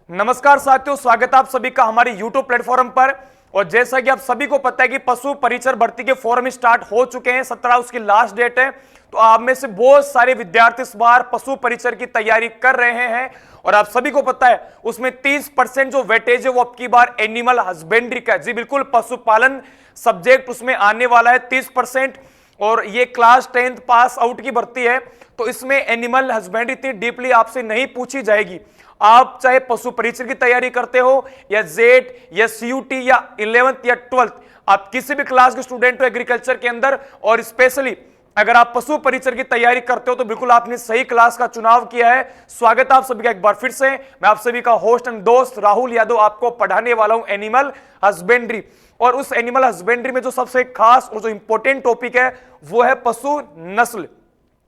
नमस्कार साथियों, स्वागत है आप सभी का हमारे YouTube प्लेटफॉर्म पर। और जैसा कि आप सभी को पता है कि पशु परिचर भर्ती के फॉर्म स्टार्ट हो चुके हैं, 17 उसकी लास्ट डेट है। तो आप में से बहुत सारे विद्यार्थी इस बार पशु परिचर की तैयारी कर रहे हैं और आप सभी को पता है उसमें 30% जो वेटेज है वो अब की बार एनिमल हस्बेंड्री का है। जी बिल्कुल, पशुपालन सब्जेक्ट उसमें आने वाला है 30%। और ये क्लास 10th पास आउट की भर्ती है, तो इसमें एनिमल हस्बेंड्री इतनी डीपली आपसे नहीं पूछी जाएगी। आप चाहे पशु परिचर की तैयारी करते हो या जेट या सीयूटी या 11th या 12th, आप किसी भी क्लास के स्टूडेंट हो एग्रीकल्चर के अंदर, और स्पेशली अगर आप पशु परिचर की तैयारी करते हो तो बिल्कुल आपने सही क्लास का चुनाव किया है। स्वागत है आप सभी का एक बार फिर से। मैं आप सभी का होस्ट एंड दोस्त राहुल यादव आपको पढ़ाने वाला हूं एनिमल हस्बेंड्री। और उस एनिमल हस्बेंड्री में जो सबसे खास और जो इंपॉर्टेंट टॉपिक है वो है पशु नस्ल।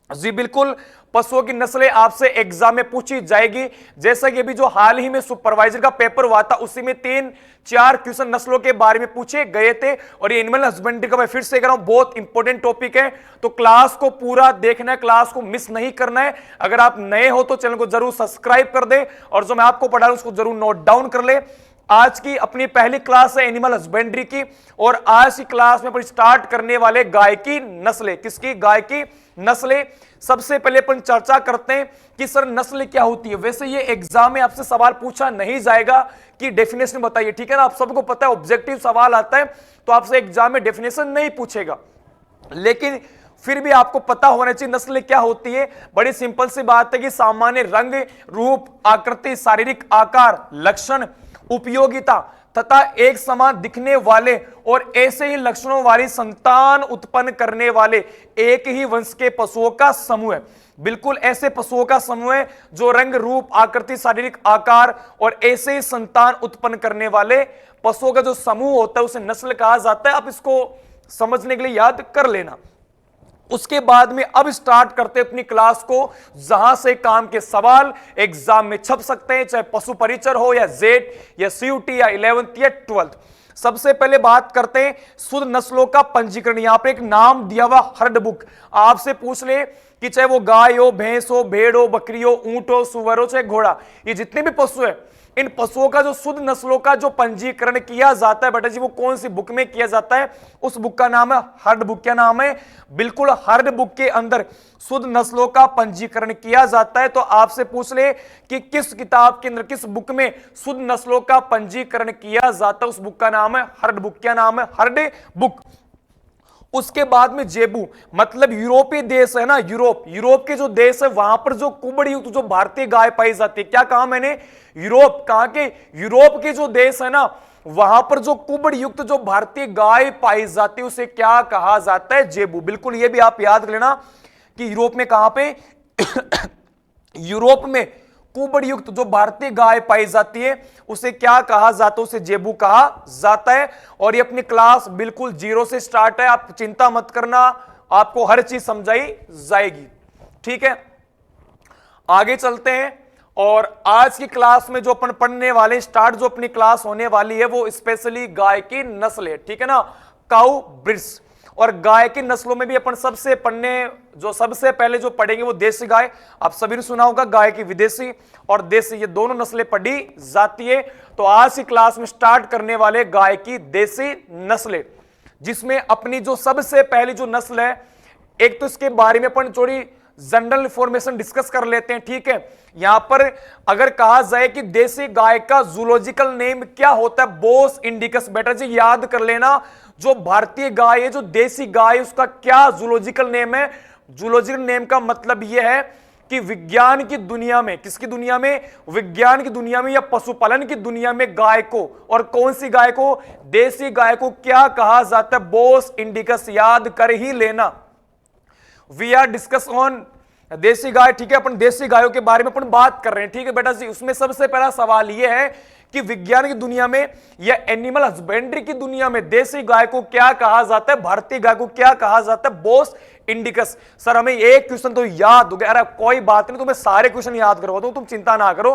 जी बिल्कुल, पशुओं की नस्लें आपसे एग्जाम में पूछी जाएगी। जैसा कि अभी जो हाल ही में सुपरवाइजर का पेपर हुआ था उसी में 3-4 क्वेश्चन नस्लों के बारे में पूछे गए थे। और ये एनिमल हस्बेंड्री का मैं फिर से कह रहा हूं, बहुत इंपॉर्टेंट टॉपिक है, तो क्लास को पूरा देखना है, क्लास को मिस नहीं करना है। अगर आप नए हो तो चैनल को जरूर सब्सक्राइब कर दे और जो मैं आपको पढ़ा रहा हूं उसको जरूर नोट डाउन कर ले। आज की अपनी पहली क्लास है एनिमल हस्बेंड्री की, और आज की क्लास में अपन स्टार्ट करने वाले गाय की नस्लें। किसकी? गाय की नस्लें। सबसे पहले अपन चर्चा करते हैं कि सर नस्ल क्या होती है। वैसे ये एग्जाम में आपसे सवाल पूछा नहीं जाएगा कि डेफिनेशन बताइए, ठीक है ना। आप सबको पता है ऑब्जेक्टिव सवाल आता है तो आपसे एग्जाम में डेफिनेशन नहीं पूछेगा, लेकिन फिर भी आपको पता होना चाहिए नस्ल क्या होती है। बड़ी सिंपल सी बात है कि सामान्य रंग, रूप, आकृति, शारीरिक आकार, लक्षण, उपयोगिता तथा एक समान दिखने वाले और ऐसे ही लक्षणों वाली संतान उत्पन्न करने वाले एक ही वंश के पशुओं का समूह है। बिल्कुल ऐसे पशुओं का समूह है जो रंग, रूप, आकृति, शारीरिक आकार और ऐसे ही संतान उत्पन्न करने वाले पशुओं का जो समूह होता है उसे नस्ल कहा जाता है। आप इसको समझने के लिए याद कर लेना। उसके बाद में अब स्टार्ट करते अपनी क्लास को, जहां से काम के सवाल एग्जाम में छप सकते हैं, चाहे पशु परिचर हो या जेट या सीयूटी या 11th या 12th। सबसे पहले बात करते हैं शुद्ध नस्लों का पंजीकरण। यहां पे एक नाम दिया हुआ हर्ड बुक, आपसे पूछ ले कि चाहे वो गाय हो, भैंस हो, भेड़ हो, बकरी हो, ऊंट हो, सुअर हो, चाहे घोड़ा, ये जितने भी पशु है, इन पशुओं का जो शुद्ध नस्लों का जो पंजीकरण किया जाता है बेटा जी, वो कौन सी बुक में किया जाता है? उस बुक का नाम है हर्ड बुक। क्या नाम है? बिल्कुल, हर्ड बुक के अंदर शुद्ध नस्लों का पंजीकरण किया जाता है। तो आपसे पूछ ले कि किस किताब के अंदर, किस बुक में शुद्ध नस्लों का पंजीकरण किया जाता है, उस बुक का नाम है हर्ड बुक। क्या नाम है? Heard book. उसके बाद में जेबू, मतलब यूरोपीय देश है ना, यूरोप के जो देश है वहां पर जो कुबड़ युक्त जो भारतीय गाय पाई जाती है। क्या कहा मैंने? यूरोप। कहा कि यूरोप के जो देश है ना वहां पर जो कुबड़ युक्त जो भारतीय गाय पाई जाती है उसे क्या कहा जाता है? जेबू। बिल्कुल, ये भी आप याद लेना कि यूरोप में कहां पे यूरोप में कुबड़ युक्त जो भारतीय गाय पाई जाती है उसे क्या कहा जाता है? उसे जेबू कहा जाता है। और ये अपनी क्लास बिल्कुल 0 से स्टार्ट है, आप चिंता मत करना, आपको हर चीज समझाई जाएगी, ठीक है। आगे चलते हैं और आज की क्लास में जो अपन पढ़ने वाले, स्टार्ट जो अपनी क्लास होने वाली है वो स्पेशली गाय की नस्ल है, ठीक है ना, काउ ब्रीड्स। और गाय की नस्लों में भी अपन सबसे पहले जो पढ़ेंगे वो देसी गाय। आप सभी ने सुना होगा गाय की विदेशी और देसी, ये दोनों नस्लें पढ़ी जाती है। तो आज की क्लास में स्टार्ट करने वाले गाय की देसी नस्लें, जिसमें अपनी जो सबसे पहली जो नस्ल है, एक तो इसके बारे में अपन थोड़ी जनरल इंफॉर्मेशन डिस्कस कर लेते हैं, ठीक है। यहां पर अगर कहा जाए कि देसी गाय का जूलॉजिकल नेम क्या होता है? बोस इंडिकस। बेटा जी याद कर लेना, जो भारतीय गाय है, जो देसी गाय, उसका क्या जूलॉजिकल नेम है? जूलॉजिकल नेम का मतलब यह है कि विज्ञान की दुनिया में, किसकी दुनिया में? विज्ञान की दुनिया में या पशुपालन की दुनिया में गाय को, और कौन सी गाय को? देसी गाय को क्या कहा जाता है? बोस इंडिकस। याद कर ही लेना। वी आर डिस्कस ऑन देसी गाय, ठीक है। अपन देसी गायों के बारे में अपन बात कर रहे हैं, ठीक है बेटा जी। उसमें सबसे पहला सवाल यह है कि विज्ञान की दुनिया में या एनिमल हस्बेंड्री की दुनिया में देसी गाय को क्या कहा जाता है? भारतीय गाय को क्या कहा जाता है? बोस इंडिकस। सर हमें एक क्वेश्चन तो याद हो गया। अरे कोई बात नहीं, तुम्हें सारे क्वेश्चन याद करवा दूं, तुम चिंता ना करो।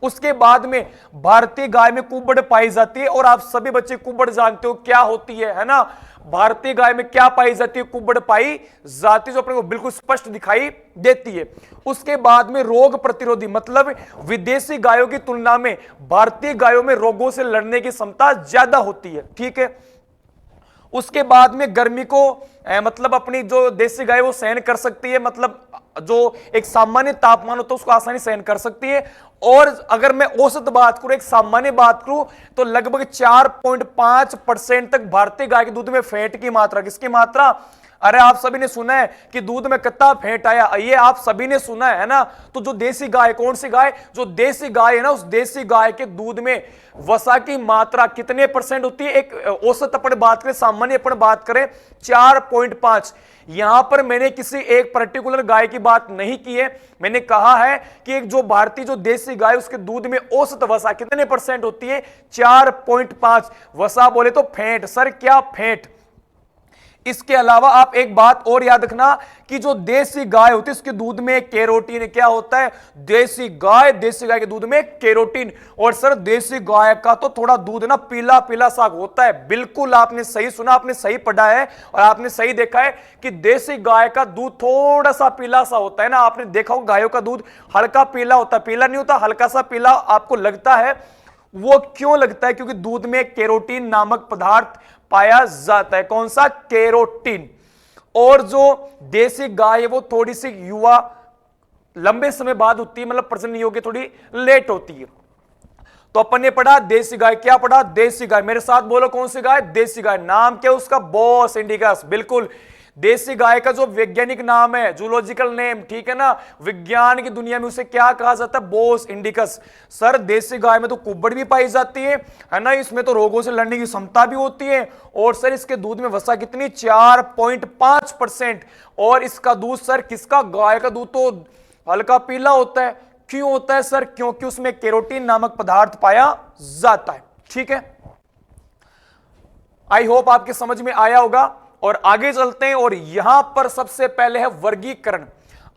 उसके बाद में भारतीय गाय में कुबड़ पाई जाती है, और आप सभी बच्चे कुबड़ जानते हो क्या होती है ना। भारतीय गाय में क्या पाई जाती है? कुबड़ पाई जाती है, जो अपने को बिल्कुल स्पष्ट दिखाई देती है। उसके बाद में रोग प्रतिरोधी, मतलब विदेशी गायों की तुलना में भारतीय गायों में रोगों से लड़ने की क्षमता ज्यादा होती है, ठीक है। उसके बाद में गर्मी को मतलब अपनी जो देसी गाय वो सहन कर सकती है, मतलब जो एक सामान्य तापमान होता है उसको आसानी सहन कर सकती है। और अगर मैं औसत बात करूं, एक सामान्य बात करूं, तो लगभग 4.5% तक भारतीय गाय के दूध में फैट की मात्रा, किसकी मात्रा? अरे आप सभी ने सुना है कि दूध में कितना फैट आया, ये आप सभी ने सुना है ना। तो जो देसी गाय, कौन सी गाय? जो देसी गाय है ना, उस देसी गाय के दूध में वसा की मात्रा कितने % होती है? एक औसत अपन बात करें, सामान्य अपन बात करें 4.5। यहां पर मैंने किसी एक पर्टिकुलर गाय की बात नहीं की है, मैंने कहा है कि एक जो भारतीय जो देसी गाय उसके दूध में औसत वसा कितने % होती है? 4.5। वसा बोले तो फैट, सर क्या फैट? इसके अलावा आप एक बात और याद रखना कि जो देसी गाय होती है उसके दूध में कैरोटीन क्या होता है? देसी गाय के दूध में कैरोटीन। और सर देसी गाय का तो थोड़ा दूध ना पीला पीला सा होता है। बिल्कुल आपने सही सुना, आपने सही पढ़ा है और आपने सही देखा है कि देसी गाय का दूध थोड़ा सा पीला सा होता है ना। आपने देखा होगा गायों का दूध हल्का पीला होता है, पीला नहीं होता, हल्का सा पीला आपको लगता है। वो क्यों लगता है? क्योंकि दूध में कैरोटीन नामक पदार्थ पाया जाता है। कौन सा? कैरोटीन। और जो देसी गाय है वो थोड़ी सी युवा लंबे समय बाद होती है, मतलब प्रजनन योग्य थोड़ी लेट होती है। तो अपन ने पढ़ा देसी गाय, क्या पढ़ा? देसी गाय। मेरे साथ बोलो कौन सी गाय? देसी गाय। नाम क्या उसका? बोस इंडिकस। बिल्कुल, देसी गाय का जो वैज्ञानिक नाम है, जूलॉजिकल नेम, ठीक है ना, विज्ञान की दुनिया में उसे क्या कहा जाता है? बोस इंडिकस। सर देसी गाय में तो कुबड़ भी पाई जाती है ना, इसमें तो रोगों से लड़ने की क्षमता भी होती है। और सर इसके दूध में वसा कितनी? 4.5%। और इसका दूध सर किसका? गाय का दूध तो हल्का पीला होता है। क्यों होता है सर? क्योंकि उसमें कैरोटीन नामक पदार्थ पाया जाता है, ठीक है। आई होप आपके समझ में आया होगा। और आगे चलते हैं, और यहां पर सबसे पहले है वर्गीकरण।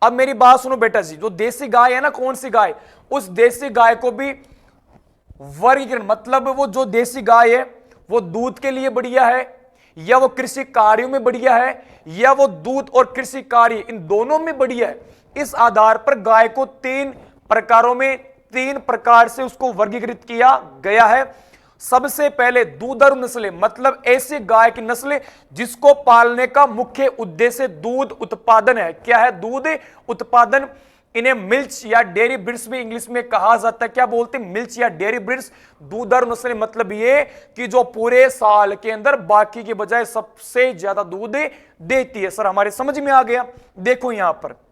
अब मेरी बात सुनो बेटा जी, जो देसी गाय है ना, कौन सी गाय? उस देसी गाय को भी वर्गीकरण, मतलब वो जो देसी गाय है वो दूध के लिए बढ़िया है, या वो कृषि कार्यों में बढ़िया है, या वो दूध और कृषि कार्य इन दोनों में बढ़िया है। इस आधार पर गाय को 3 प्रकारों में 3 प्रकार से उसको वर्गीकृत किया गया है। सबसे पहले दूधारू नस्लें, मतलब ऐसी गाय की नस्लें जिसको पालने का मुख्य उद्देश्य दूध उत्पादन है। क्या है? दूध उत्पादन। इन्हें मिल्च या डेयरी ब्रीड्स भी इंग्लिश में कहा जाता है। क्या बोलते हैं? मिल्च या डेयरी ब्रीड्स। दूधारू नस्लें मतलब ये कि जो पूरे साल के अंदर बाकी के बजाय सबसे ज्यादा दूध देती है। सर हमारे समझ में आ गया। देखो यहां पर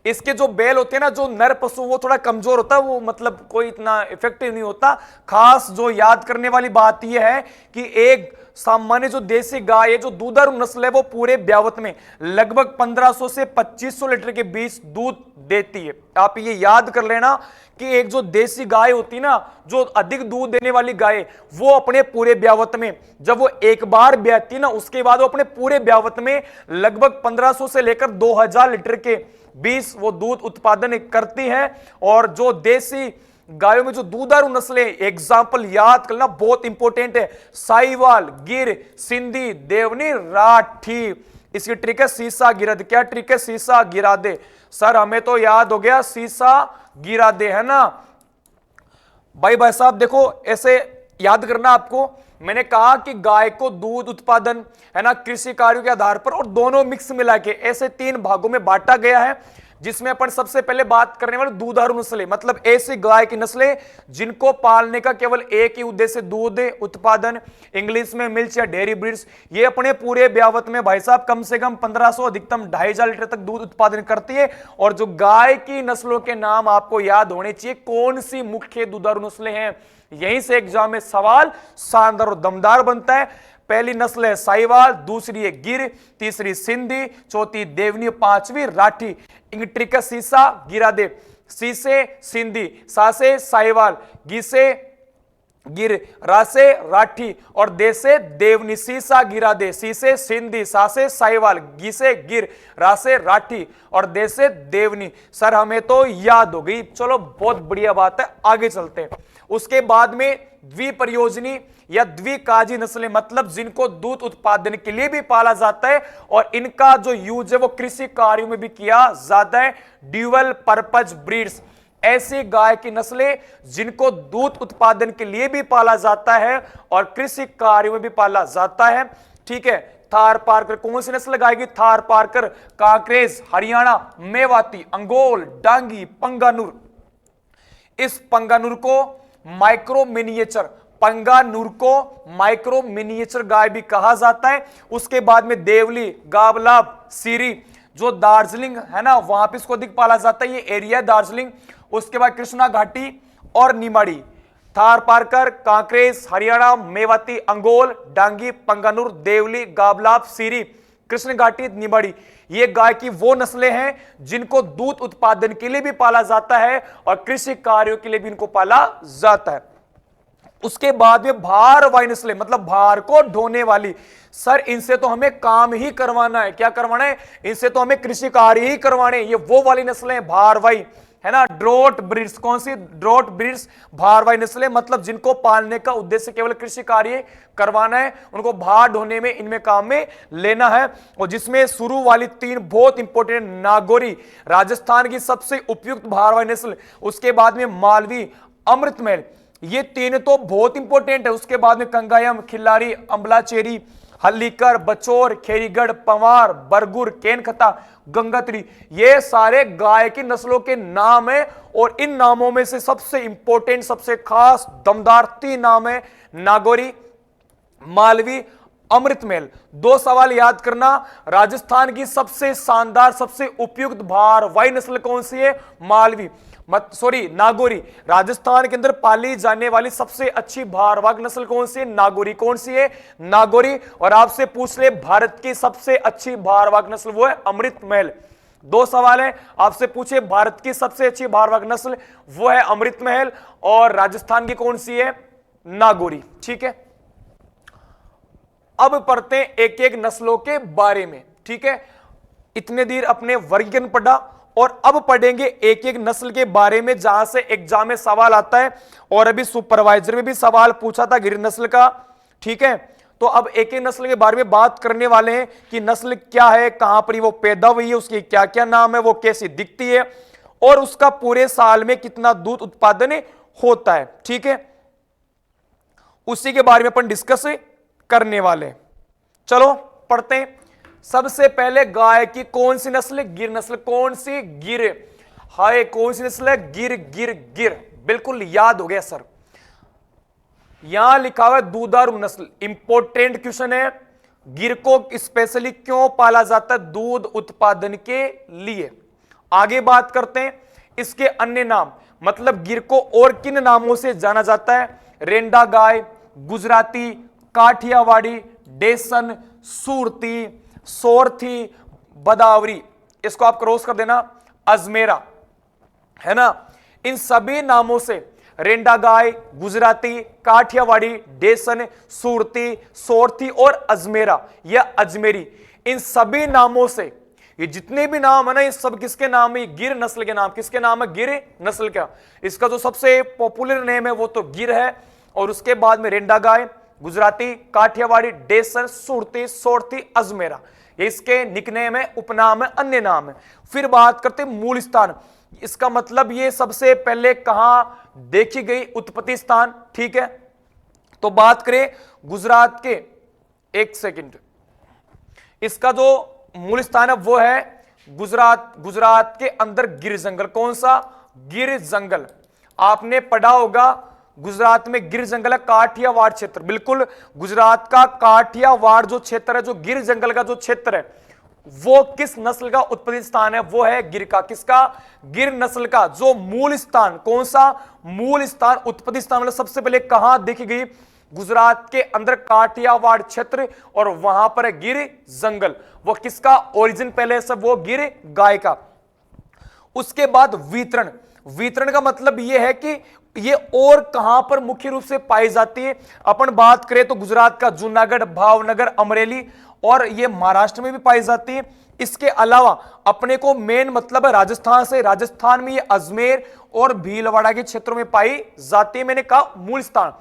इसके जो बैल होते हैं ना, जो नर पशु, वो थोड़ा कमजोर होता है, वो मतलब कोई इतना इफेक्टिव नहीं होता। खास जो याद करने वाली बात यह है कि एक सामान्य जो देसी गाय है, जो दूधारू नस्ल है, वो पूरे ब्यावत में लगभग 1500 से 2500 लीटर के बीच दूध देती है। आप ये याद कर लेना कि एक जो देसी गाय होती है ना, जो अधिक दूध देने वाली गाय, वो अपने पूरे ब्यावत में जब वो एक बार ब्याती है ना, उसके बाद वो अपने पूरे ब्यावत में लगभग 1500 से लेकर 2000 लीटर के 20 वो दूध उत्पादन करती है। और जो देसी गायों में जो दूधारू नस्लें, एग्जाम्पल याद करना बहुत इंपॉर्टेंट है, साहिवाल, गिर, सिंधी, देवनी, राठी। इसकी ट्रिक है सीसा गिरादे। क्या ट्रिक है? सीसा गिरादे। सर हमें तो याद हो गया सीसा गिरादे, है ना भाई साहब। देखो ऐसे याद करना आपको। मैंने कहा कि गाय को दूध उत्पादन, है ना, कृषि कार्यों के आधार पर और दोनों मिक्स मिला के ऐसे 3 भागों में बांटा गया है, जिसमें अपन सबसे पहले बात करने वाले दूधारू नस्लें, मतलब ऐसी गाय की नस्लें जिनको पालने का केवल एक ही उद्देश्य दूध उत्पादन, इंग्लिश में मिल्च या डेयरी ब्रीड्स। ये अपने पूरे ब्यावत में भाई साहब कम से कम 1500 अधिकतम 2500 लीटर तक दूध उत्पादन करती है। और जो गाय की नस्लों के नाम आपको याद होने चाहिए, कौन सी मुख्य दूधारू नस्लें हैं। यहीं से एग्जाम में सवाल शानदार और दमदार बनता है। पहली नस्ल है साहिवाल, दूसरी है गिर, तीसरी सिंधी, चौथी देवनी, 5वीं राठी। ट्रिक है सीसा गिरादे। सीसे सिंधी, सासे साहिवाल, गीसे गिर, रा से राठी और दे से देवनी, सीसा गिरा दे, सी से सिंधी, सा से साहिवाल, गी से गिर, रा से राठी और दे से देवनी। सर हमें तो याद हो गई, चलो बहुत बढ़िया बात है, आगे चलते हैं। उसके बाद में द्विप्रयोजनी या द्विकाजी नस्लें, मतलब जिनको दूध उत्पादन के लिए भी पाला जाता है और इनका जो यूज है वो कृषि कार्यों में भी किया जाता है। ड्यूअल पर्पज ब्रीड्स, ऐसी गाय की नस्लें जिनको दूध उत्पादन के लिए भी पाला जाता है और कृषि कार्यों में भी पाला जाता है। ठीक है, थार पारकर कौन सी नस्ल गाय की? थार पारकर, कांकरेज, हरियाणा, मेवाती, अंगोल, डांगी, पंगानुर। इस पंगानुर को माइक्रो मिनिएचर, पंगानुर को माइक्रो मिनिएचर गाय भी कहा जाता है। उसके बाद में देवली, गावलाब, सीरी, जो दार्जिलिंग है ना वहां पे इसको अधिक पाला जाता है, ये एरिया दार्जिलिंग। उसके बाद कृष्णा घाटी और निमाड़ी, थार पारकर, कांकरेज, हरियाणा, मेवाती, अंगोल, डांगी, पंगानुर, देवली, गावलाब, सीरी, कृष्ण घाटी, निमाड़ी, ये गाय की वो नस्लें हैं जिनको दूध उत्पादन के लिए भी पाला जाता है और कृषि कार्यों के लिए भी इनको पाला जाता है। उसके बाद में भारवाही नस्लें, मतलब भार को ढोने वाली। सर इनसे तो हमें काम ही करवाना है, क्या करवाना है? इनसे तो हमें कृषि कार्य ही करवाने, ये वो वाली नस्लें भारवाही है ना। ड्रोट ब्रीड्स, कौन सी? ड्रोट ब्रीड्स, भारवाही नस्लें, मतलब जिनको पालने का उद्देश्य केवल कृषि कार्य करवाना है, उनको भार ढोने में इनमें काम में लेना है। और जिसमें शुरू वाली तीन बहुत इंपॉर्टेंट, नागौरी राजस्थान की सबसे उपयुक्त भारवाही नस्ल, उसके बाद में मालवी, अमृतमहल, ये तीन तो बहुत इंपॉर्टेंट है। उसके बाद में कंगायम, खिल्लारी, अम्बलाचेरी, हल्लीकर, बचौर, खेरीगढ़, पंवार, बरगुर, केनखता, गंगात्री, ये सारे गाय की नस्लों के नाम है। और इन नामों में से सबसे इंपॉर्टेंट, सबसे खास, दमदार तीन नाम है, नागौरी, मालवी, अमृतमहल। दो सवाल याद करना, राजस्थान की सबसे शानदार, सबसे उपयुक्त भारवाही नस्ल कौन सी है? मालवी, नागौरी। राजस्थान के अंदर पाली जाने वाली सबसे अच्छी भारवाही नस्ल कौन सी है? नागौरी। कौन सी है? नागौरी। और आपसे पूछ ले भारत की सबसे अच्छी भारवाही नस्ल, वो है अमृतमहल। दो सवाल है, आपसे पूछे भारत की सबसे अच्छी भारवाही नस्ल, वो है अमृतमहल, और राजस्थान की कौन सी है? नागौरी। ठीक है, अब पढ़ते हैं एक एक नस्लों के बारे में। ठीक है, इतने देर अपने वर्गीकरण पढ़ा और अब पढ़ेंगे एक एक नस्ल के बारे में, जहां से एग्जाम में सवाल आता है। और अभी सुपरवाइजर में भी सवाल पूछा था गिर नस्ल का। ठीक है, तो अब एक एक नस्ल के बारे में बात करने वाले हैं कि नस्ल क्या है, कहां पर वो पैदा हुई है, उसके क्या क्या नाम है, वो कैसी दिखती है और उसका पूरे साल में कितना दूध उत्पादन होता है। ठीक है, उसी के बारे में अपन डिस्कस करने वाले। चलो पढ़ते हैं। सबसे पहले गाय की कौन सी नस्ल? गिर नस्ल। कौन सी? गिर। हाय, कौन सी नस्ल है? गिर गिर गिर, बिल्कुल याद हो गया सर। यहां लिखा हुआ है दूधारू नस्ल, इंपॉर्टेंट क्वेश्चन है। गिर को स्पेशली क्यों पाला जाता है? दूध उत्पादन के लिए। आगे बात करते हैं इसके अन्य नाम, मतलब गिर को और किन नामों से जाना जाता है? रेंडा गाय, गुजराती, काठियावाड़ी, डेसन, सूरती, सोरथी, बदावरी, इसको आप क्रॉस कर देना, अजमेरा, है ना। इन सभी नामों से रेंडा गाय, गुजराती, काठियावाड़ी, डेसन, सूरती, सोरथी और अजमेरा या अजमेरी, इन सभी नामों से ये जितने भी नाम है ना, ये सब किसके नाम है? गिर नस्ल के नाम। किसके नाम है? गिर नस्ल का। इसका जो सबसे पॉपुलर नेम है वो तो गिर है, और उसके बाद में रेंडा गाय, गुजराती, काठियावाड़ी, डेसन, सुरती, सोरथी, अजमेरा, ये इसके निकनेम है, उपनाम है, अन्य नाम है। फिर बात करते हैं मूल स्थान। इसका मतलब ये सबसे पहले कहां देखी गई, उत्पत्ति स्थान। ठीक है, तो बात करें गुजरात के, एक सेकंड, इसका जो मूल स्थान है वो है गुजरात। गुजरात के अंदर गिर जंगल। कौन सा? गिर जंगल। आपने पढ़ा होगा गुजरात में गिर जंगल है, काठियावाड़ क्षेत्र। बिल्कुल, गुजरात का काठियावाड़ जो क्षेत्र है, जो गिर जंगल का जो क्षेत्र है, वो किस नस्ल का उत्पत्ति स्थान है? वो है गिर का। किसका? गिर नस्ल का। जो मूल स्थान, कौन सा मूल स्थान, उत्पत्ति स्थान, मतलब सबसे पहले कहां देखी गई? गुजरात के अंदर काठियावाड़ क्षेत्र, और वहां पर है गिर जंगल। वो किसका ओरिजिन पहले से? वो गिर गाय का। उसके बाद वितरण। वितरण का मतलब यह है कि ये और कहां पर मुख्य रूप से पाई जाती है? अपन बात करें तो गुजरात का जूनागढ़, भावनगर, अमरेली, और ये महाराष्ट्र में भी पाई जाती है। इसके अलावा अपने को मेन मतलब है राजस्थान से, राजस्थान में ये अजमेर और भीलवाड़ा के क्षेत्रों में पाई जाती है। मैंने कहा मूल स्थान,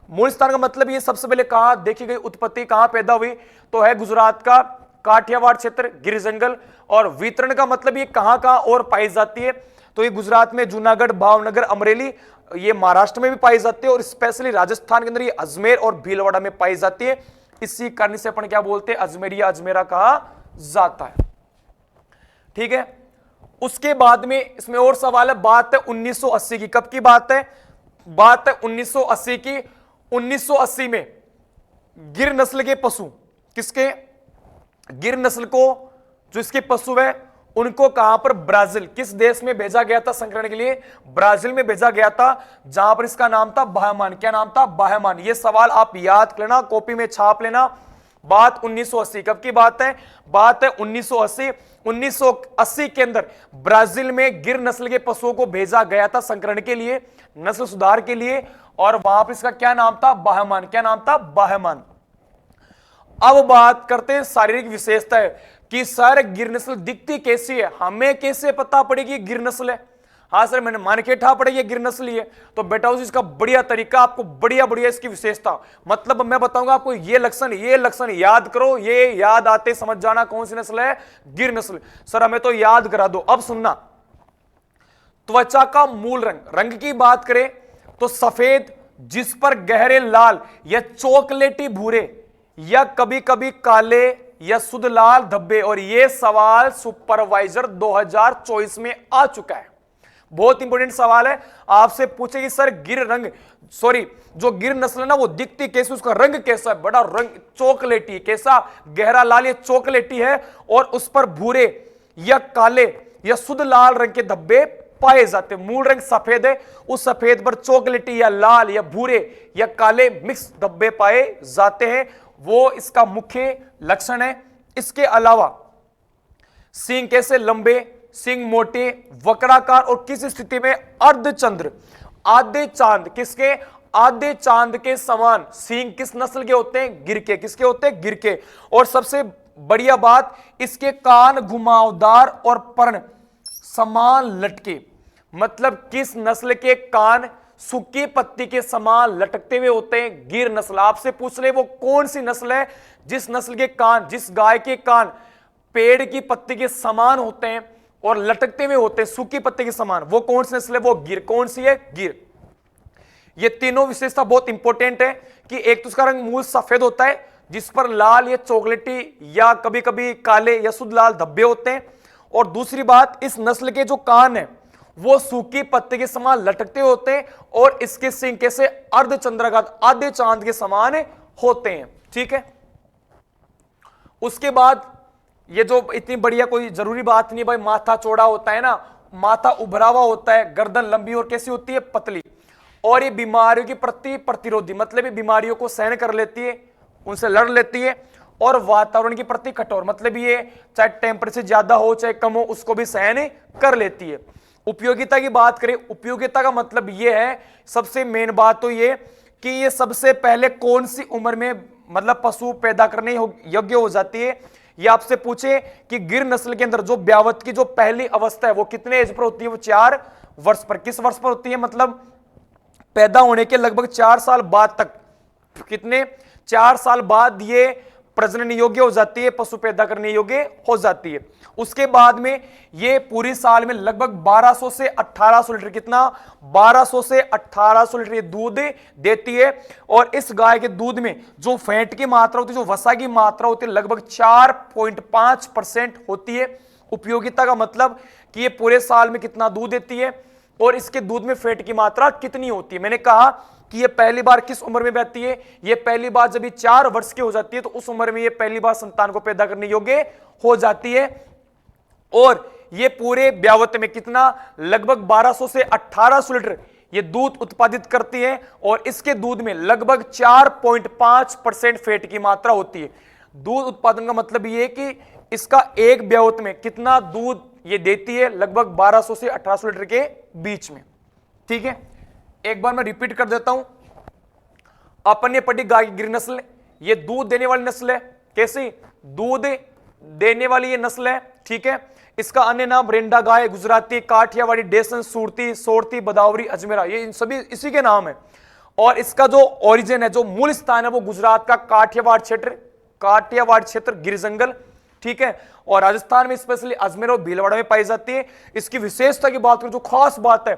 मूल स्थान का मतलब ये सबसे पहले कहां देखी गई, उत्पत्ति कहां पैदा हुई, तो है गुजरात का काठियावाड़ क्षेत्र, गिर जंगल। और वितरण का मतलब ये कहां कहां और पाई जाती है, तो ये गुजरात में जूनागढ़, भावनगर, अमरेली, ये महाराष्ट्र में भी पाई जाती है, और स्पेशली राजस्थान के अंदर ये अजमेर और भीलवाड़ा में पाई जाती है। इसी कारण से अपन क्या बोलते हैं, अजमेरिया, अजमेरा कहा जाता है। ठीक है, उसके बाद में इसमें और सवाल है, बात है 1980 की। कब की बात है? बात है 1980 की। 1980 में गिर नस्ल के पशु, किसके? गिर नस्ल को जो इसके पशु है उनको कहां पर, ब्राजील, किस देश में भेजा गया था संकरण के लिए? ब्राजील में भेजा गया था, जहां पर इसका नाम था बाहमान। क्या नाम था? बाहमान। यह सवाल आप याद कर लेना, कॉपी में छाप लेना। बात 1980, कब की बात है? बात है 1980। 1980 के अंदर ब्राजील में गिर नस्ल के पशुओं को भेजा गया था संकरण के लिए, नस्ल सुधार के लिए, और वहां पर इसका क्या नाम था? बाहमान। क्या नाम था? बाहमान। अब बात करते हैं शारीरिक विशेषता है कि सर गिर नस्ल दिखती कैसी है, हमें कैसे पता पड़ेगी गिर नस्ल है? हाँ सर, मैंने मान के ठा पड़ेगी गिर नस्ल है, तो बेटा उस इसका बढ़िया तरीका, आपको बढ़िया बढ़िया इसकी विशेषता, मतलब मैं बताऊंगा आपको ये लक्षण याद करो, ये याद आते समझ जाना कौन सी नस्ल है, गिर नस्ल। सर हमें तो याद करा दो। अब सुनना, त्वचा का मूल रंग, रंग की बात करें तो सफेद, जिस पर गहरे लाल या चॉकलेटी भूरे या कभी कभी काले या शुद्ध लाल धब्बे। और यह सवाल सुपरवाइजर 2024 में आ चुका है, बहुत इंपॉर्टेंट सवाल है। आपसे पूछेगी सर जो गिर नस्ल है ना वो दिखती कैसे, उसका रंग कैसा है? बड़ा रंग चॉकलेटी, कैसा? गहरा लाल या चॉकलेटी है, और उस पर भूरे या काले या शुद्ध लाल रंग के धब्बे पाए जाते हैं। मूल रंग सफेद है, उस सफेद पर चॉकलेटी या लाल या भूरे या काले मिक्स धब्बे पाए जाते हैं, वो इसका मुख्य लक्षण है। इसके अलावा सींग कैसे? लंबे, सींग मोटे, वक्राकार, और किस स्थिति में? अर्धचंद्र, आधे चांद, किसके? आधे चांद के समान। सींग किस नस्ल के होते हैं? गिर के। किसके होते हैं? गिर के। और सबसे बढ़िया बात, इसके कान घुमावदार और पर्ण समान लटके, मतलब किस नस्ल के कान सूखी पत्ती के समान लटकते हुए होते हैं? गिर नस्ल। आपसे पूछ ले वो कौन सी नस्ल है जिस नस्ल के कान, जिस गाय के कान पेड़ की पत्ती के समान होते हैं और लटकते हुए होते हैं सूखी पत्ती के समान, वो कौन सी नस्ल है? वो गिर। कौन सी है? गिर। ये तीनों विशेषता बहुत इंपॉर्टेंट है कि एक तो उसका रंग मूल सफेद होता है, जिस पर लाल या चॉकलेटी या कभी कभी काले या शुद्ध लाल धब्बे होते हैं, और दूसरी बात, इस नस्ल के जो कान है वो सूखी पत्ते के समान लटकते होते हैं, और इसके सींग कैसे? अर्धचंद्राकार, आधे चांद के समान होते हैं। ठीक है, उसके बाद ये जो इतनी बढ़िया कोई जरूरी बात नहीं भाई, माथा चौड़ा होता है ना, माथा उभरा हुआ होता है, गर्दन लंबी और कैसी होती है? पतली, और ये बीमारियों के प्रति प्रतिरोधी, मतलब ये बीमारियों को सहन कर लेती है, उनसे लड़ लेती है, और वातावरण के प्रति कठोर, मतलब ये चाहे टेम्परेचर ज्यादा हो चाहे कम हो उसको भी सहन कर लेती है। उपयोगिता की बात करें, उपयोगिता का मतलब यह है, सबसे मेन बात तो ये कि ये सबसे पहले कौन सी उम्र में मतलब पशु पैदा करने योग्य हो जाती है। ये आपसे पूछे कि गिर नस्ल के अंदर जो ब्यावत की जो पहली अवस्था है वो कितने एज पर होती है? वो 4 वर्ष पर। किस वर्ष पर होती है? मतलब पैदा होने के लगभग 4 साल बाद तक, कितने? 4 साल बाद ये प्रजनन योग्य हो जाती है, पशु पैदा करने योग्य हो जाती है। उसके बाद में ये पूरी साल में लगभग 1200 से 1800 लीटर, कितना? 1200 से 1800 लीटर दूध देती है, और इस गाय के दूध में जो फैट की मात्रा होती है, जो वसा की मात्रा होती है, लगभग 4.5% होती है। उपयोगिता का मतलब कि ये पूरे साल में कितना दूध देती है और इसके दूध में फैट की मात्रा कितनी होती है। मैंने कहा कि ये पहली बार किस उम्र में बहती है? ये पहली बार जब ये 4 वर्ष की हो जाती है तो उस उम्र में ये पहली बार संतान को पैदा करने योग्य हो जाती है, और ये पूरे ब्यावत में कितना? लगभग 1200 से 1800 लीटर ये दूध उत्पादित करती है, और इसके दूध में लगभग 4.5% फैट की मात्रा होती है। दूध उत्पादन का मतलब ये है कि इसका एक ब्यावत में कितना दूध ये देती है? लगभग 1200 से 1800 लीटर के बीच में। ठीक है, एक बार मैं रिपीट कर देता हूं। अपन ने पढ़ी गाय की गिर नस्ल, ये दूध देने वाली नस्ल है। कैसी? दूध देने वाली ये नस्ल है, ठीक है। इसका अन्य नाम रेंडा गाय, गुजराती, काठियावाड़ी, डेसन, सूरती, सोरती, बदावरी, अजमेरा, ये इन सभी इसी के नाम है। और इसका जो ओरिजिन है, जो मूल स्थान है, वो गुजरात का काठियावाड़ क्षेत्र गिर जंगल, ठीक है। और राजस्थान में स्पेशली अजमेर और भीलवाड़ा में पाई जाती है। इसकी विशेषता की बात करें, जो खास बात है,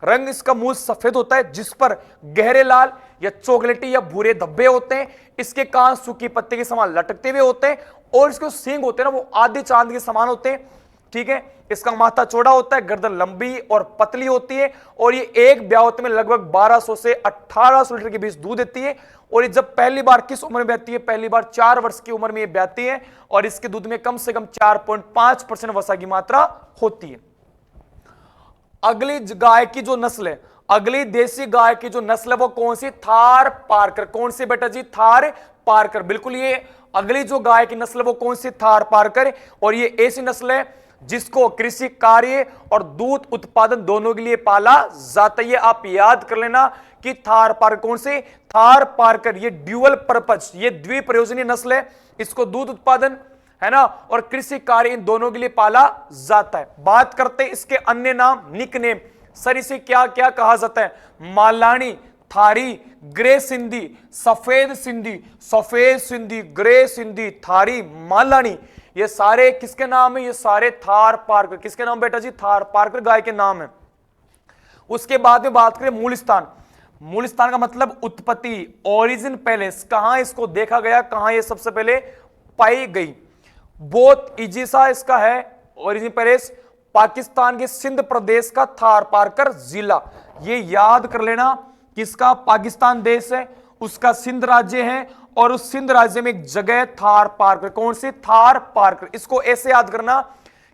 रंग इसका मूल सफेद होता है, जिस पर गहरे लाल या चॉकलेटी या भूरे धब्बे होते हैं। इसके कान सूखी पत्ते के समान लटकते हुए होते हैं, और इसके सींग होते हैं ना, वो आधे चांद के समान होते हैं, ठीक है। इसका माथा चौड़ा होता है, गर्दन लंबी और पतली होती है, और ये एक ब्यावत में लगभग 1200 से 1800 लीटर के बीच दूध देती है। और ये जब पहली बार किस उम्र में ब्याती है? पहली बार 4 वर्ष की उम्र में ये ब्याती है, और इसके दूध में कम से कम 4.5% वसा की मात्रा होती है। अगली गाय की जो नस्ल है, अगली देसी गाय की जो नस्ल है, वो कौन सी? थार पारकर। कौन सी बेटा जी? थार पारकर। बिल्कुल, ये अगली जो गाय की नस्ल है वो कौन सी? थार पारकर। और ये ऐसी नस्ल है जिसको कृषि कार्य और दूध उत्पादन दोनों के लिए पाला जाता है। ये आप याद कर लेना कि थार पारकर कौन से? थार पारकर। ये ड्यूअल पर्पज, ये द्विप्रयोजनीय नस्ल है। इसको दूध उत्पादन, है ना, और कृषि कार्य, इन दोनों के लिए पाला जाता है। बात करते हैं इसके अन्य नाम, निकनेम। सर इसे क्या क्या कहा जाता है? मालानी, थारी, ग्रे सिंधी, सफेद सिंधी, ग्रे सिंधी, थारी, मालानी, ये सारे किसके नाम है? ये सारे थार पारकर। किसके नाम बेटा जी? थार पारकर गाय के नाम है। उसके बाद में बात करें मूल स्थान। मूल स्थान का मतलब उत्पत्ति, ओरिजिन पैलेस, कहां इसको देखा गया, कहां ये सबसे पहले पाई गई? बहुत इजी सा इसका है ओरिजिन पैलेस, पाकिस्तान के सिंध प्रदेश का थार पारकर जिला। ये याद कर लेना, किसका? पाकिस्तान देश है, उसका सिंध राज्य है, और उस सिंध राज्य में एक जगह थार पारकर। कौन सी? थार पारकर। इसको ऐसे याद करना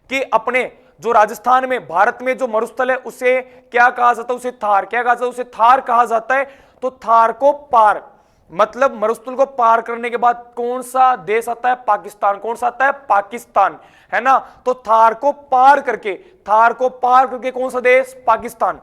कि अपने जो राजस्थान में, भारत में जो मरुस्थल है, उसे क्या कहा जाता है? उसे थार क्या कहा जाता है? उसे थार कहा जाता है। तो थार को पार, मतलब मरुस्थल को पार करने के बाद कौन सा देश आता है? पाकिस्तान। कौन सा आता है? पाकिस्तान, है ना। तो थार को पार करके कौन सा देश? पाकिस्तान,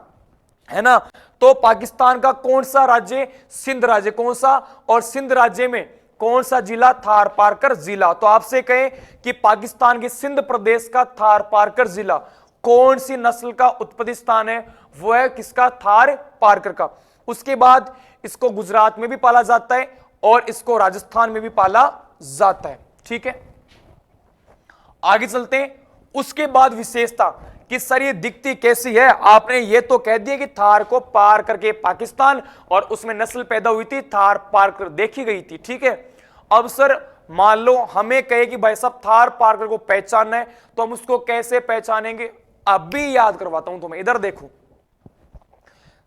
है ना। तो पाकिस्तान का कौन सा राज्य? सिंध राज्य। कौन सा? और सिंध राज्य में कौन सा जिला? थार पारकर जिला। तो आपसे कहें कि पाकिस्तान के सिंध प्रदेश का थार पारकर जिला कौन सी नस्ल का उत्पत्ति स्थान है? वो है किसका? थार पारकर का। उसके बाद इसको गुजरात में भी पाला जाता है, और इसको राजस्थान में भी पाला जाता है, ठीक है। आगे चलते हैं। उसके बाद विशेषता कि सर ये दिखती कैसी है? आपने ये तो कह दिया कि थार को पार करके पाकिस्तान, और उसमें नस्ल पैदा हुई थी, थार पारकर देखी गई थी, ठीक है। अब सर मान लो हमें कहे कि भाई साहब थार पारकर को पहचानना है, तो हम उसको कैसे पहचानेंगे? अब भी याद करवाता हूं तुम्हें, इधर देखो।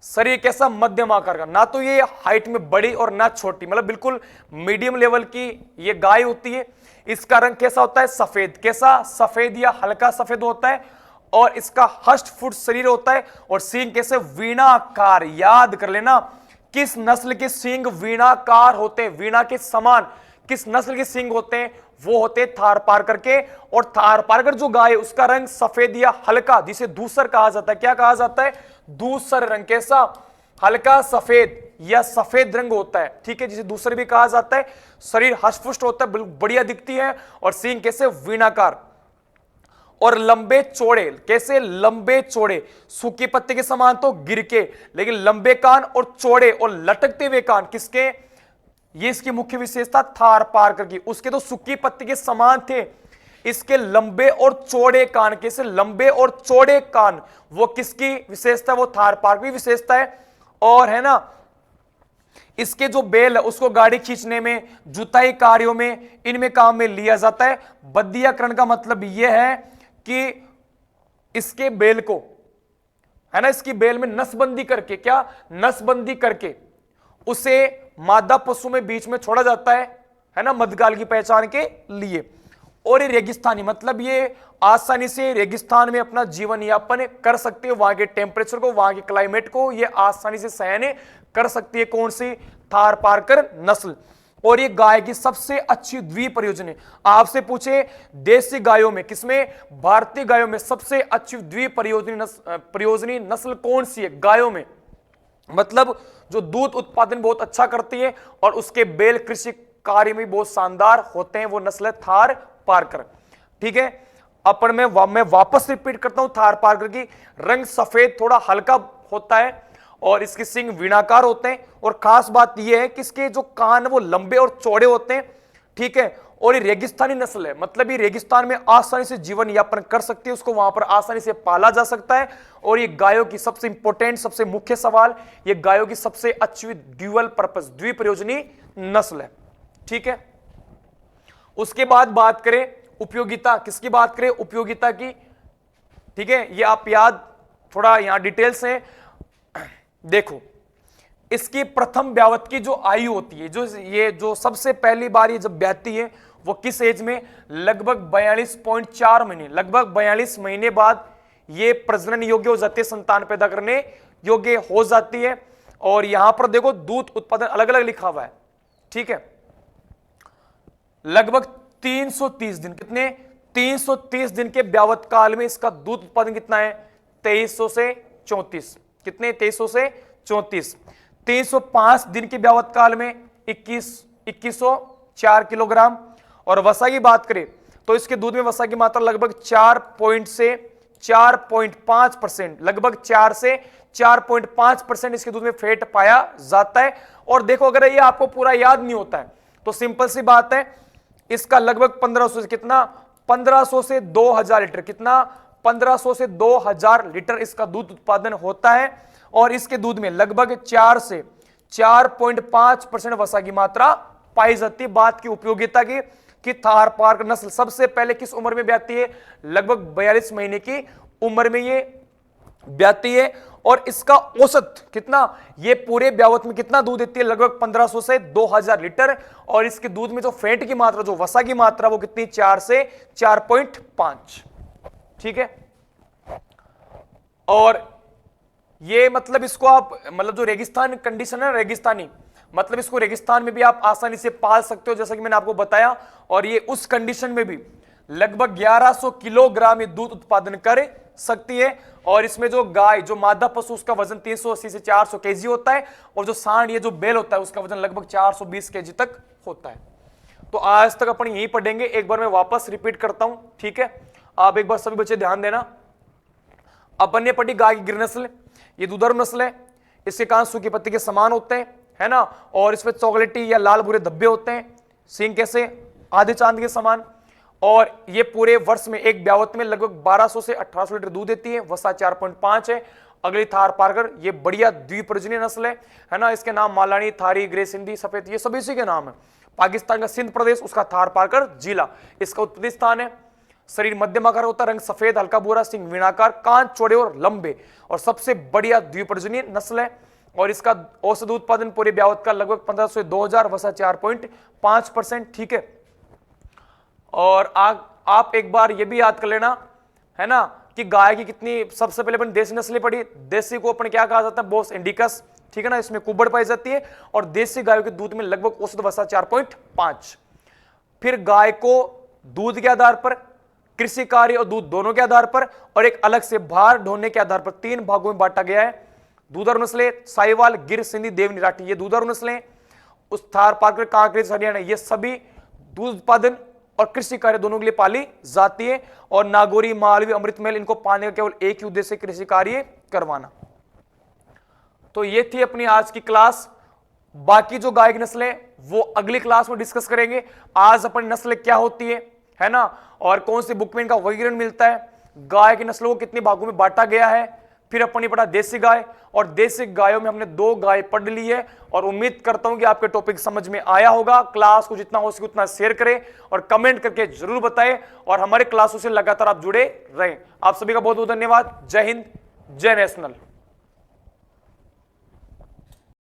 सर ये कैसा? मध्यम आकार का, ना तो ये हाइट में बड़ी और ना छोटी, मतलब बिल्कुल मीडियम लेवल की ये गाय होती है। इसका रंग कैसा होता है? सफेद। कैसा? सफेद या हल्का सफेद होता है, और इसका हष्ट फुट शरीर होता है, और सींग कैसे? वीणाकार। याद कर लेना, किस नस्ल के सींग वीणाकार होते हैं? वीणा के समान किस नस्ल के सींग होते हैं? वो होते थार पारकर के। और थार पारकर जो गाय है उसका रंग सफेद या हल्का, जिसे धूसर कहा जाता है। क्या कहा जाता है? धूसर रंग। कैसा? हल्का सफेद या सफेद रंग होता है, ठीक है, जिसे धूसर भी कहा जाता है। शरीर हष्टपुष्ट होता है, बढ़िया दिखती है, और सींग कैसे? वीणाकार और लंबे चौड़े। कैसे? लंबे चौड़े, सूखे पत्ते के समान तो गिर के, लेकिन लंबे कान और चौड़े और लटकते हुए कान। किसके? ये इसकी मुख्य विशेषता थार पारकर की। उसके तो सूखी पत्ते के समान थे, इसके लंबे और चौड़े कान। कैसे? लंबे और चौड़े कान। वो किसकी विशेषता? वो थार पारकर की विशेषता है। और है ना, इसके जो बेल है उसको गाड़ी खींचने में, जुताई कार्यों में, इनमें काम में लिया जाता है। बद्दीकरण का मतलब यह है कि इसके बेल को, है ना, इसकी बेल में नसबंदी करके, क्या? नसबंदी करके उसे मादा पशु में बीच में छोड़ा जाता है ना, मध्यकाल की पहचान के लिए। और ये रेगिस्तानी, मतलब ये आसानी से रेगिस्तान में अपना जीवन यापन कर सकती है। वहां के टेम्परेचर को, वहां के क्लाइमेट को ये आसानी से सहन कर सकती है। कौन सी? थार पारकर नस्ल। और ये गाय की सबसे अच्छी द्विप्रयोजनी। आपसे पूछे देसी गायों में, किसमें? भारतीय गायों में सबसे अच्छी द्विप्रयोजनी प्रयोजनी नस्ल कौन सी है गायों में? मतलब जो दूध उत्पादन बहुत अच्छा करती है और उसके बैल कृषि कार्य में बहुत शानदार होते हैं, वो नस्ल है थार पारकर। ठीक है, अपन में मैं वापस रिपीट करता हूं, थार पारकर की रंग सफेद थोड़ा हल्का होता है और इसके सींग वीणाकार होते हैं और खास बात यह है कि इसके जो कान वो लंबे और चौड़े होते हैं। ठीक है, और ये रेगिस्तानी नस्ल है, मतलब ये रेगिस्तान में आसानी से जीवन यापन कर सकती है, उसको वहां पर आसानी से पाला जा सकता है। और ये गायों की सबसे इंपॉर्टेंट, सबसे मुख्य सवाल, ये गायों की सबसे अच्छी ड्यूअल पर्पस, द्विप्रयोजनी नस्ल है। ठीक है, उसके बाद बात करें उपयोगिता, किसकी बात करें? उपयोगिता की। ठीक है, ये आप याद, थोड़ा यहां डिटेल्स है, देखो इसकी प्रथम ब्यावत की जो आयु होती है, जो सबसे पहली बार ये जब ब्याती है वो किस एज में? लगभग 42.4 महीने, लगभग 42 महीने बाद ये प्रजनन योग्य हो जाती है, संतान पैदा करने योग्य हो जाती है। और यहां पर देखो दूध उत्पादन अलग अलग लिखा हुआ है। ठीक है, लगभग 330 दिन, कितने? 330 दिन के ब्यावत काल में इसका दूध उत्पादन कितना है? 2300 से 34, कितने? 2300 से 34। 305 दिन के ब्यावत काल में 2104 किलोग्राम। और वसा की बात करें तो इसके दूध में वसा की मात्रा लगभग 4 से 4.5%, लगभग 4 से 4.5% इसके दूध में फैट पाया जाता है। और देखो अगर ये आपको पूरा याद नहीं होता है तो सिंपल सी बात है, इसका लगभग 1500 से कितना? 1500 से 2000 लीटर, कितना? 1500 से 2000 लीटर इसका दूध उत्पादन होता है। और इसके दूध में लगभग 4 से 4.5% वसा की मात्रा पाई जाती है। बात की उपयोगिता की कि थार पारकर नस्ल सबसे पहले किस उम्र में ब्याती है? लगभग 42 महीने की उम्र में ये ब्याती है। और इसका औसत कितना? ये पूरे ब्यावत में कितना दूध देती है? लगभग 1500 से 2000 लीटर। और इसके दूध में जो फैट की मात्रा, जो वसा की मात्रा, वो कितनी? 4 से 4.5। ठीक है, और ये मतलब इसको आप, मतलब जो रेगिस्तान कंडीशन है, रेगिस्तानी मतलब इसको रेगिस्तान में भी आप आसानी से पाल सकते हो, जैसा कि मैंने आपको बताया। और ये उस कंडीशन में भी लगभग 1100 किलोग्राम ये दूध उत्पादन कर सकती है। और इसमें जो गाय, जो मादा पशु, उसका वजन 380 से 400 केजी होता है। और जो सांड, ये जो बैल होता है, उसका वजन लगभग 420 केजी तक होता है। तो आज तक अपन यही पढ़ेंगे, एक बार मैं वापस रिपीट करता हूं। ठीक है, आप एक बार सभी बच्चे ध्यान देना। अपन ने पढ़ी गाय की गिर नस्ल, ये दुधारू नस्ल है। इसके कान सूखी पत्ती के समान होते हैं, है ना, और इसमें चॉकलेटी या लाल भूरे धब्बे होते हैं। सींग कैसे? आधे चांद के समान। और ये पूरे वर्ष में एक ब्यावत में लगभग 1200 से 1800 लीटर दूध देती है। वसा 4.5 है। अगली थार पारकर, ये बढ़िया द्विप्रजनीय नस्ल है ना। इसके नाम मालानी, थारी, ग्रे सिंधी, सफेद, ये सभी इसी के नाम है। पाकिस्तान का सिंध प्रदेश, उसका थार पारकर जिला इसका उत्पत्ति स्थान है। शरीर मध्यम आकार होता है, रंग सफेद हल्का भूरा, सिंह वीणाकार, कान चौड़े और लंबे, और सबसे बढ़िया द्विप्रजनीय नस्ल है। और इसका औसत उत्पादन पूरे ब्यावत का लगभग 1500 से 2000, वसा 4.5%। ठीक है, और आप एक बार ये भी याद कर लेना, है ना, कि गाय की कितनी, सबसे पहले अपन देसी नस्लें पढ़ी। देसी को अपन क्या कहा जाता है? बोस इंडिकस। ठीक है ना, इसमें कुबड़ पाई जाती है। और देसी गायों के दूध में लगभग औसत वसा 4.5। फिर गाय को दूध के आधार पर, कृषि कार्य और दूध दोनों के आधार पर, और एक अलग से भार ढोने के आधार पर 3 भागों में बांटा गया है। दूधारू नस्लें साहिवाल, गिर, सिंधी, देवनी, राठी, ये दूधारू नस्लें। उस थार पारकर, कांकरेज, हरियाणा, ये सभी दूध उत्पादन और कृषि कार्य दोनों के लिए पाली जाती है। और नागौरी, मालवी, अमृतमहल, इनको पाने का केवल एक ही उद्देश्य, कृषि कार्य करवाना। तो ये थी अपनी आज की क्लास। बाकी जो गाय की नस्लें वो अगली क्लास में डिस्कस करेंगे। आज अपनी नस्ल क्या होती है ना, और कौन सी बुक में इनका वर्गीकरण मिलता है, गाय की नस्लों को कितने भागों में बांटा गया है। फिर अपन ने पढ़ा देसी गाय, और देसी गायों में हमने 2 गाय पढ़ ली है। और उम्मीद करता हूं कि आपके टॉपिक समझ में आया होगा। क्लास को जितना हो सके उतना शेयर करें और कमेंट करके जरूर बताएं, और हमारे क्लासों से लगातार आप जुड़े रहें। आप सभी का बहुत बहुत धन्यवाद। जय हिंद, जय नेशनल।